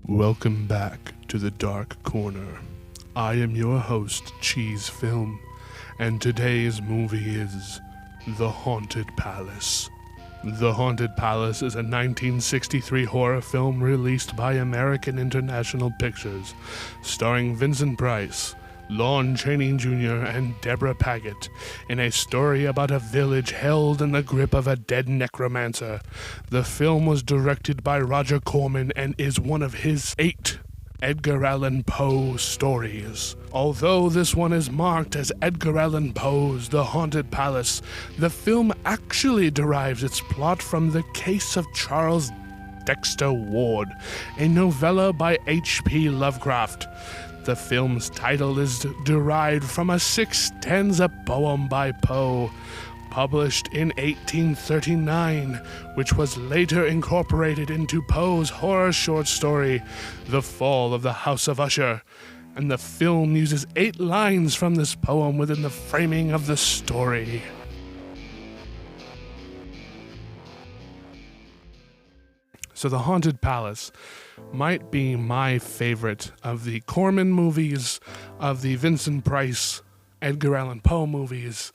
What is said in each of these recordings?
Welcome back to the Dark Corner. I am your host, Cheese Film, and today's movie is The Haunted Palace. The Haunted Palace is a 1963 horror film released by American International Pictures, starring Vincent Price, Lon Chaney Jr., and Deborah Paget, in a story about a village held in the grip of a dead necromancer. The film was directed by Roger Corman and is one of his 8 Edgar Allan Poe stories. Although this one is marked as Edgar Allan Poe's The Haunted Palace, the film actually derives its plot from The Case of Charles Dexter Ward, a novella by H.P. Lovecraft. The film's title is derived from a six-stanza poem by Poe, published in 1839, which was later incorporated into Poe's horror short story, The Fall of the House of Usher, and the film uses 8 lines from this poem within the framing of the story. So The Haunted Palace might be my favorite of the Corman movies, of the Vincent Price, Edgar Allan Poe movies,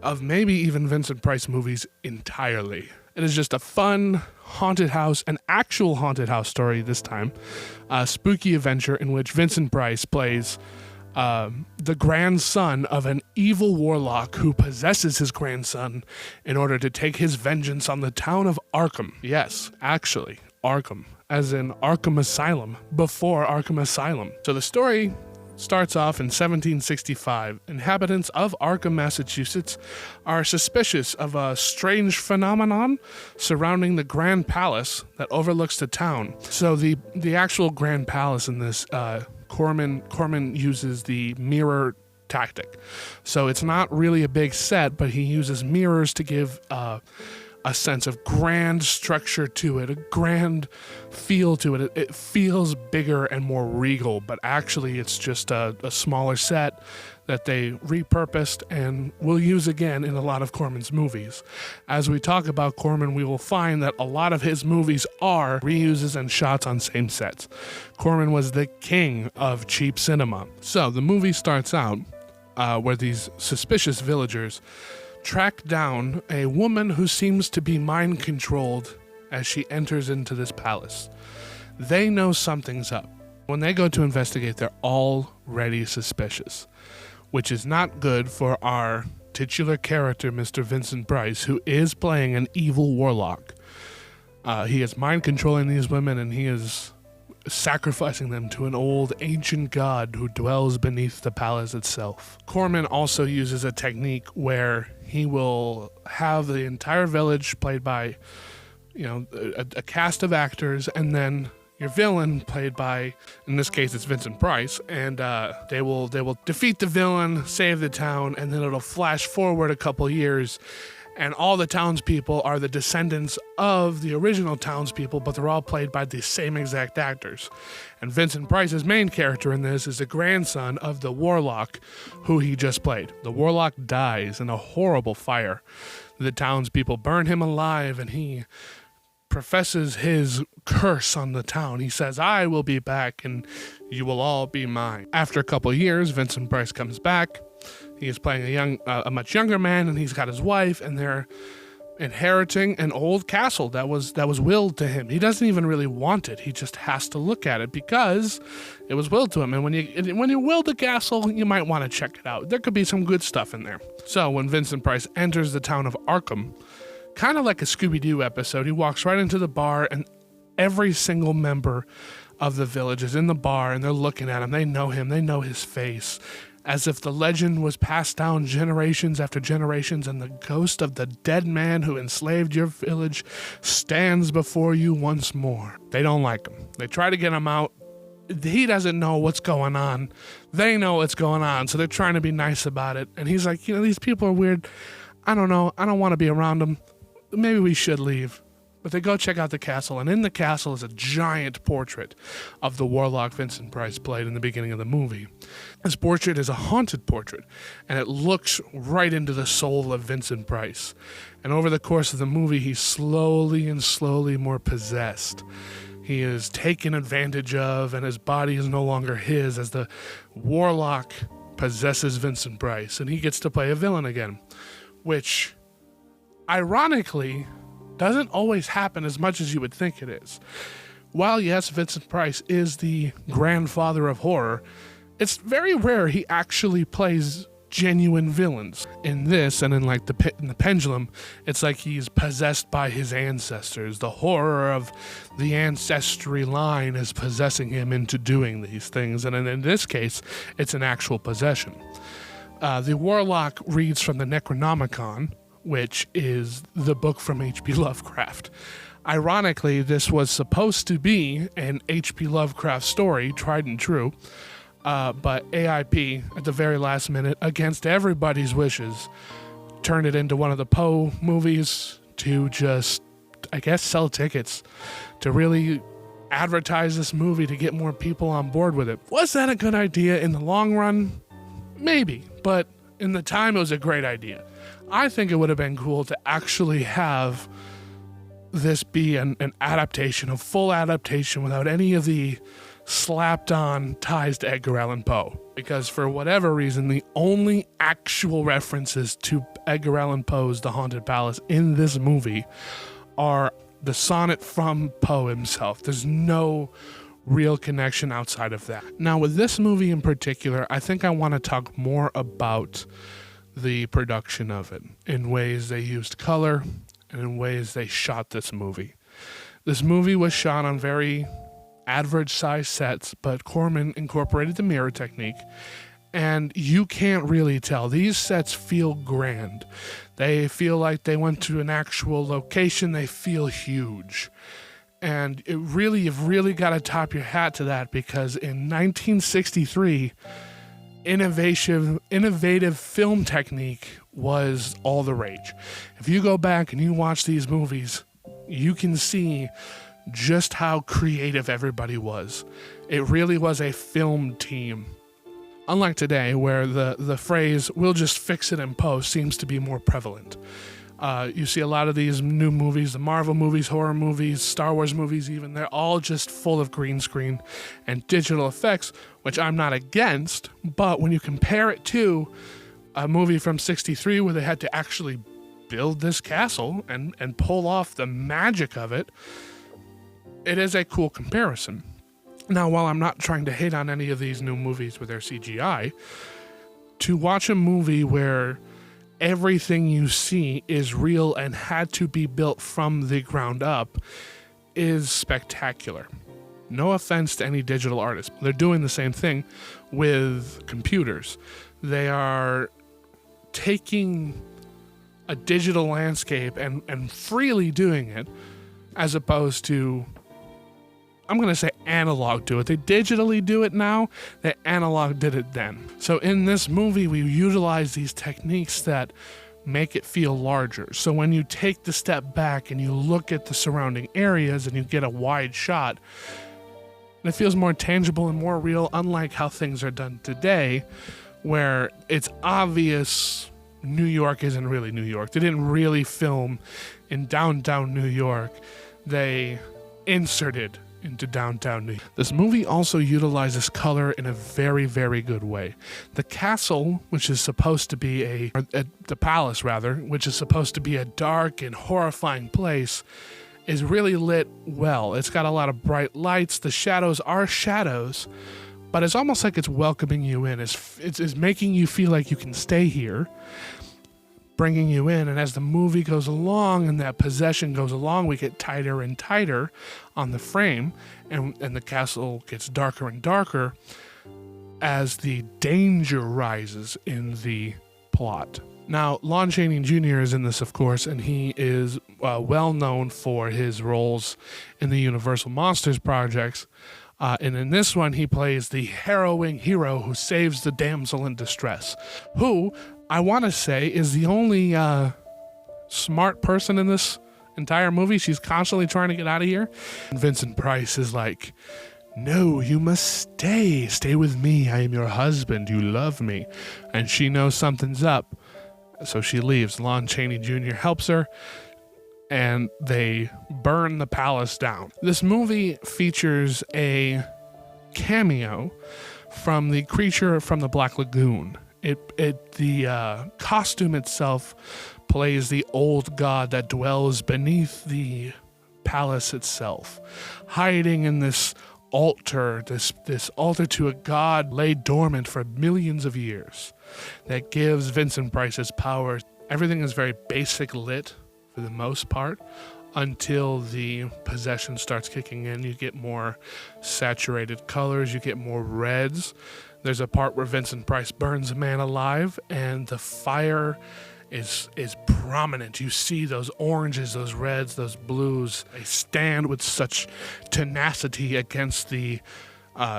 of maybe even Vincent Price movies entirely. It is just a fun haunted house, an actual haunted house story this time, a spooky adventure in which Vincent Price plays the grandson of an evil warlock who possesses his grandson in order to take his vengeance on the town of Arkham. Yes, actually, Arkham, as in Arkham Asylum, before Arkham Asylum. So the story starts off in 1765. Inhabitants of Arkham, Massachusetts are suspicious of a strange phenomenon surrounding the Grand Palace that overlooks the town. So the actual Grand Palace in this, Corman uses the mirror tactic. So it's not really a big set, but he uses mirrors to give a sense of grand structure to it, a grand feel to it. It feels bigger and more regal, but actually it's just a smaller set that they repurposed and will use again in a lot of Corman's movies. As we talk about Corman, we will find that a lot of his movies are reuses and shots on same sets. Corman was the king of cheap cinema. So the movie starts out where these suspicious villagers track down a woman who seems to be mind-controlled as she enters into this palace. They know something's up. When they go to investigate, they're already suspicious, which is not good for our titular character, Mr. Vincent Price, who is playing an evil warlock. He is mind-controlling these women, and he is sacrificing them to an old ancient god who dwells beneath the palace itself. Corman also uses a technique where he will have the entire village played by, a cast of actors, and then your villain played by, in this case it's Vincent Price, and they will defeat the villain, save the town, and then it'll flash forward a couple years, and all the townspeople are the descendants of the original townspeople, but they're all played by the same exact actors. And Vincent Price's main character in this is the grandson of the warlock who he just played. The warlock dies in a horrible fire. The townspeople burn him alive, and he professes his curse on the town. He says, "I will be back, and you will all be mine." After a couple of years, Vincent Price comes back. He is playing a much younger man, and he's got his wife, and they're inheriting an old castle that was willed to him. He doesn't even really want it. He just has to look at it because it was willed to him. And when you willed a castle, you might want to check it out. There could be some good stuff in there. So when Vincent Price enters the town of Arkham, kind of like a Scooby-Doo episode, he walks right into the bar, and every single member of the village is in the bar, and they're looking at him. They know him. They know his face, as if the legend was passed down generations after generations, and the ghost of the dead man who enslaved your village stands before you once more. They don't like him. They try to get him out. He doesn't know what's going on. They know what's going on, so they're trying to be nice about it. And he's like, these people are weird. I don't know. I don't want to be around them. Maybe we should leave. But they go check out the castle, and in the castle is a giant portrait of the warlock Vincent Price played in the beginning of the movie. This portrait is a haunted portrait, and it looks right into the soul of Vincent Price. And over the course of the movie, he's slowly and slowly more possessed. He is taken advantage of, and his body is no longer his as the warlock possesses Vincent Price, and he gets to play a villain again, which ironically doesn't always happen as much as you would think it is. While yes, Vincent Price is the grandfather of horror, it's very rare he actually plays genuine villains. In this, and in like in the Pendulum, it's like he's possessed by his ancestors. The horror of the ancestry line is possessing him into doing these things, and in this case, it's an actual possession. The Warlock reads from the Necronomicon, which is the book from H.P. Lovecraft. Ironically, this was supposed to be an H.P. Lovecraft story, tried and true, but AIP, at the very last minute, against everybody's wishes, turned it into one of the Poe movies to just, I guess, sell tickets, to really advertise this movie to get more people on board with it. Was that a good idea in the long run? Maybe, but in the time, it was a great idea. I think it would have been cool to actually have this be an adaptation, a full adaptation without any of the slapped on ties to Edgar Allan Poe, because for whatever reason the only actual references to Edgar Allan Poe's The Haunted Palace in this movie are the sonnet from Poe himself. There's no real connection outside of that. Now with this movie in particular, I think I want to talk more about the production of it, in ways they used color and in ways they shot this movie. This movie was shot on very average size sets, but Corman incorporated the mirror technique, and you can't really tell. These sets feel grand. They feel like they went to an actual location. They feel huge. And you've really got to top your hat to that, because in 1963, innovative film technique was all the rage. If you go back and you watch these movies, you can see just how creative everybody was. It really was a film team. Unlike today, where the phrase, we'll just fix it in post, seems to be more prevalent. You see a lot of these new movies, the Marvel movies, horror movies, Star Wars movies even, they're all just full of green screen and digital effects, which I'm not against, but when you compare it to a movie from 63 where they had to actually build this castle and pull off the magic of it, it is a cool comparison. Now, while I'm not trying to hate on any of these new movies with their CGI, to watch a movie where everything you see is real and had to be built from the ground up is spectacular. No offense to any digital artists. They're doing the same thing with computers. They are taking a digital landscape and freely doing it, as opposed to, I'm going to say, analog do it. They digitally do it now. They analog did it then. So in this movie, we utilize these techniques that make it feel larger. So when you take the step back and you look at the surrounding areas and you get a wide shot, it feels more tangible and more real, unlike how things are done today, where it's obvious New York isn't really New York. They didn't really film in downtown New York. They inserted into downtown New York. This movie also utilizes color in a very, very good way. The castle, which is supposed to be the palace rather, which is supposed to be a dark and horrifying place, is really lit well. It's got a lot of bright lights. The shadows are shadows, but it's almost like it's welcoming you in. It's making you feel like you can stay here, bringing you in. And as the movie goes along and that possession goes along, we get tighter and tighter on the frame, and the castle gets darker and darker as the danger rises in the plot. Now, Lon Chaney Jr. is in this, of course, and he is well known for his roles in the Universal Monsters projects. And in this one, he plays the harrowing hero who saves the damsel in distress, who I want to say is the only smart person in this entire movie. She's constantly trying to get out of here. And Vincent Price is like, no, you must stay. Stay with me. I am your husband. You love me. And she knows something's up. So she leaves. Lon Chaney Jr. helps her, and they burn the palace down. This movie features a cameo from the creature from the Black Lagoon. The costume itself plays the old god that dwells beneath the palace itself, hiding in this altar, this altar to a god laid dormant for millions of years, that gives Vincent Price his power. Everything is very basic lit for the most part until the possession starts kicking in. You get more saturated colors, you get more reds. There's a part where Vincent Price burns a man alive and the fire is prominent. You see those oranges, those reds, those blues. They stand with such tenacity against the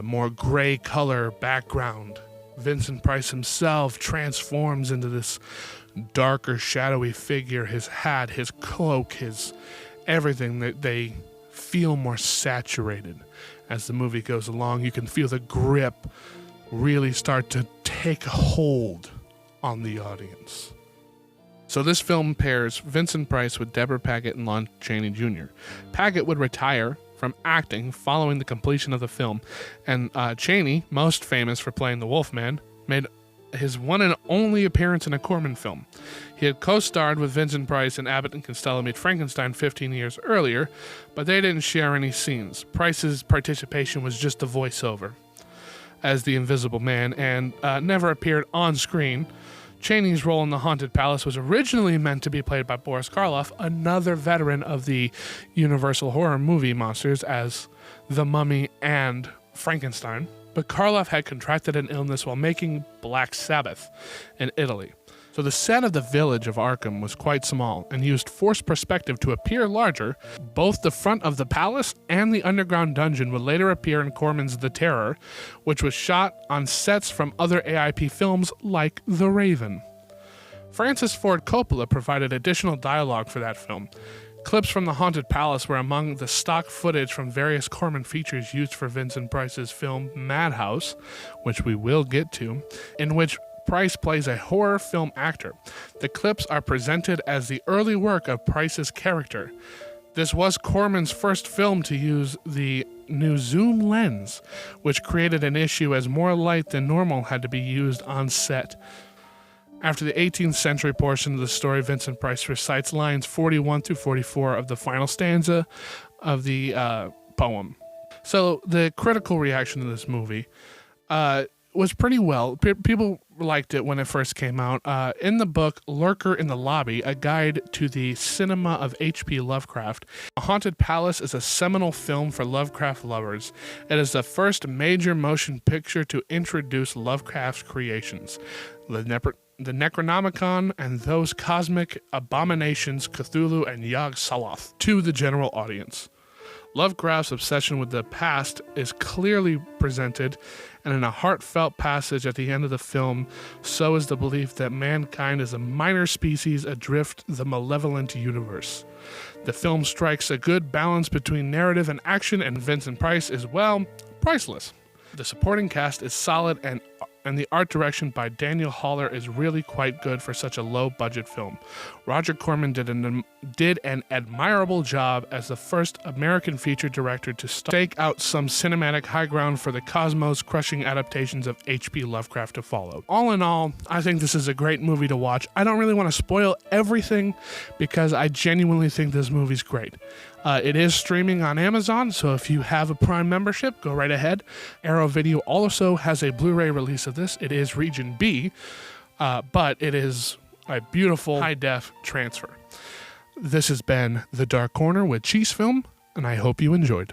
more gray color background. Vincent Price himself transforms into this darker, shadowy figure. His hat, his cloak, his everything, that they feel more saturated as the movie goes along. You can feel the grip really start to take hold on the audience. So this film pairs Vincent Price with Deborah Paget and Lon Chaney Jr. Paget would retire from acting following the completion of the film, and Chaney, most famous for playing the Wolfman, made his one and only appearance in a Corman film. He had co-starred with Vincent Price in Abbott and Costello Meet Frankenstein 15 years earlier, but they didn't share any scenes. Price's participation was just a voiceover as the Invisible Man, and never appeared on screen. Chaney's role in The Haunted Palace was originally meant to be played by Boris Karloff, another veteran of the Universal horror movie monsters as The Mummy and Frankenstein. But Karloff had contracted an illness while making Black Sabbath in Italy. So the set of the village of Arkham was quite small and used forced perspective to appear larger. Both the front of the palace and the underground dungeon would later appear in Corman's The Terror, which was shot on sets from other AIP films like The Raven. Francis Ford Coppola provided additional dialogue for that film. Clips from The Haunted Palace were among the stock footage from various Corman features used for Vincent Price's film Madhouse, which we will get to, in which Price plays a horror film actor. The clips are presented as the early work of Price's character. This was Corman's first film to use the new zoom lens, which created an issue as more light than normal had to be used on set. After the 18th century portion of the story, Vincent Price recites lines 41 through 44 of the final stanza of the poem. So the critical reaction to this movie was pretty well. People liked it when it first came out. In the book Lurker in the Lobby, A Guide to the Cinema of H.P. Lovecraft, A Haunted Palace is a seminal film for Lovecraft lovers. It is the first major motion picture to introduce Lovecraft's creations, the Necronomicon and those cosmic abominations Cthulhu and Yog-Sothoth, to the general audience. Lovecraft's obsession with the past is clearly presented, and in a heartfelt passage at the end of the film, so is the belief that mankind is a minor species adrift the malevolent universe. The film strikes a good balance between narrative and action, and Vincent Price is, well, priceless. The supporting cast is solid, and the art direction by Daniel Haller is really quite good for such a low-budget film. Roger Corman did an admirable job as the first American feature director to stake out some cinematic high ground for the cosmos-crushing adaptations of H.P. Lovecraft to follow. All in all, I think this is a great movie to watch. I don't really want to spoil everything because I genuinely think this movie's great. It is streaming on Amazon, so if you have a Prime membership, go right ahead. Arrow Video also has a Blu-ray release of this. It is Region B, but it is a beautiful high-def transfer. This has been The Dark Corner with Cheese Film, and I hope you enjoyed.